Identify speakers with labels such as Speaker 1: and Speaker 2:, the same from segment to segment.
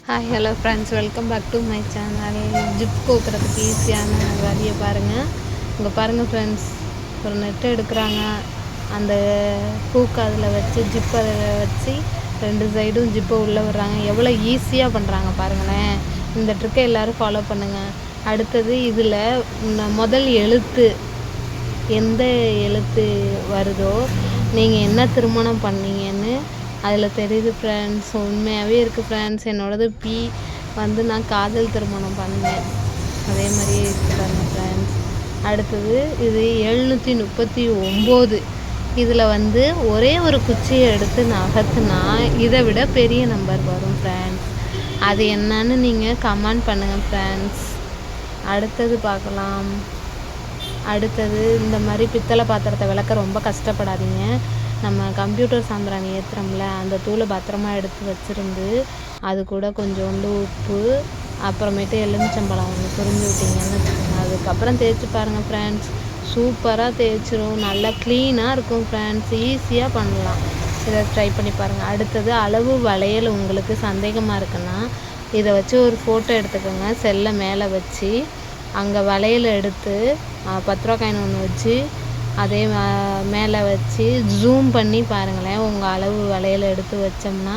Speaker 1: Hi hello friends, welcome back to my channel. Zip கோக்குறதுக்கு ஈஸியான வழியை பாருங்கள். இங்கே பாருங்கள் ஃப்ரெண்ட்ஸ், ஒரு நெட்டு எடுக்கிறாங்க. அந்த ஹூக் அதில் வச்சு ஜிப் அதில் வச்சு 2 சைடும் ஜிப்பை உள்ளே விடுறாங்க. எவ்வளோ ஈஸியாக பண்ணுறாங்க பாருங்களேன். இந்த ட்ரிக்கை எல்லோரும் ஃபாலோ பண்ணுங்கள். அடுத்தது இதில் முதல் எழுத்து எந்த எழுத்து வருதோ நீங்கள் என்ன திருமணம் பண்ணீங்கன்னு அதில் தெரியுது ஃப்ரெண்ட்ஸ். உண்மையாகவே இருக்குது ஃப்ரெண்ட்ஸ். என்னோடது பி வந்து நான் காதல் திருமணம் பண்ணேன். அதே மாதிரியே இருக்குது பாருங்கள் ஃப்ரெண்ட்ஸ். அடுத்தது இது 739. இதில் வந்து ஒரே ஒரு குச்சியை எடுத்து நகர்த்துனா இதை விட பெரிய நம்பர் வரும் ஃப்ரெண்ட்ஸ். அது என்னன்னு நீங்கள் கமெண்ட் பண்ணுங்கள் ஃப்ரெண்ட்ஸ். அடுத்தது பார்க்கலாம். அடுத்தது இந்த மாதிரி பித்தளை பாத்திரத்தை விளக்க ரொம்ப கஷ்டப்படாதீங்க. நம்ம கம்ப்யூட்டர் சாம்பிராணி ஏற்றுறோம்ல, அந்த தூளை பத்திரமா எடுத்து வச்சுருந்து அது கூட கொஞ்சோண்டு உப்பு, அப்புறமேட்டு எலுமிச்சம்பழம் ஒன்று புரிஞ்சு விட்டிங்கன்னு வச்சுக்கோங்க. அதுக்கப்புறம் தேய்ச்சி பாருங்கள் ஃப்ரெண்ட்ஸ். சூப்பராக தேய்ச்சிரும். நல்லா க்ளீனாக இருக்கும் ஃப்ரெண்ட்ஸ். ஈஸியாக பண்ணலாம். இதை ட்ரை பண்ணி பாருங்கள். அடுத்தது அளவு வளையல் உங்களுக்கு சந்தேகமாக இருக்குன்னா இதை வச்சு ஒரு ஃபோட்டோ எடுத்துக்கோங்க. செல்லை மேலே வச்சு அங்கே வளையல் எடுத்து 10 ரூபா காயின் ஒன்று வச்சு அதே மேலே வச்சு ஜூம் பண்ணி பாருங்களேன். உங்கள் அளவு வளையல் எடுத்து வச்சோம்னா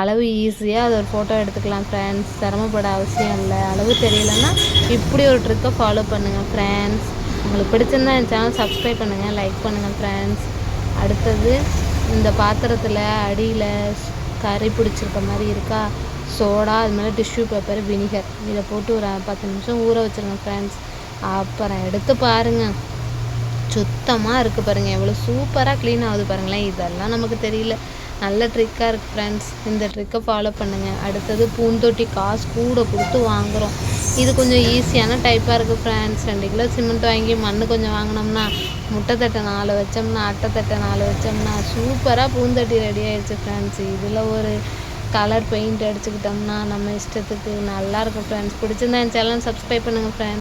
Speaker 1: அளவு ஈஸியாக அது ஒரு ஃபோட்டோ எடுத்துக்கலாம் ஃப்ரெண்ட்ஸ். சிரமப்பட அவசியம் இல்லை. அளவு தெரியலன்னா இப்படி ஒரு ட்ரிக்கை ஃபாலோ பண்ணுங்கள் ஃப்ரெண்ட்ஸ். உங்களுக்கு பிடிச்சிருந்தா என் சேனல் சப்ஸ்கிரைப் பண்ணுங்கள், லைக் பண்ணுங்கள் ஃப்ரெண்ட்ஸ். அடுத்தது இந்த பாத்திரத்தில் அடியில் கறி பிடிச்சிருக்க மாதிரி இருக்கா, சோடா, அது மேலே டிஷ்யூ பேப்பர், வினிகர் இதை போட்டு ஒரு 10 நிமிஷம் ஊற வச்சுருங்க ஃப்ரெண்ட்ஸ். அப்புறம் எடுத்து பாருங்கள். சுத்தமாக இருக்குது பாருங்கள். எவ்வளோ சூப்பராக க்ளீன் ஆகுது பாருங்களேன். இதெல்லாம் நமக்கு தெரியல. நல்ல ட்ரிக்காக இருக்குது ஃப்ரெண்ட்ஸ். இந்த ட்ரிக்கை ஃபாலோ பண்ணுங்கள். அடுத்தது பூந்தொட்டி காசு கூட கொடுத்து வாங்குகிறோம். இது கொஞ்சம் ஈஸியான டைப்பாக இருக்குது ஃப்ரெண்ட்ஸ். 2 கிலோ சிமெண்ட் வாங்கி மண் கொஞ்சம் வாங்கினோம்னா, முட்டை தட்டை 4 வச்சோம்னா, அட்டை தட்டை 4 வச்சோம்னா சூப்பராக பூந்தொட்டி ரெடி ஆகிடுச்சு ஃப்ரெண்ட்ஸ். இதில் ஒரு கலர் பெயிண்ட் அடிச்சுக்கிட்டோம்னா நம்ம இஷ்டத்துக்கு நல்லாயிருக்கும் ஃப்ரெண்ட்ஸ். பிடிச்சிருந்தா என் சேனல் சப்ஸ்கிரைப் பண்ணுங்கள் ஃப்ரெண்ட்ஸ்.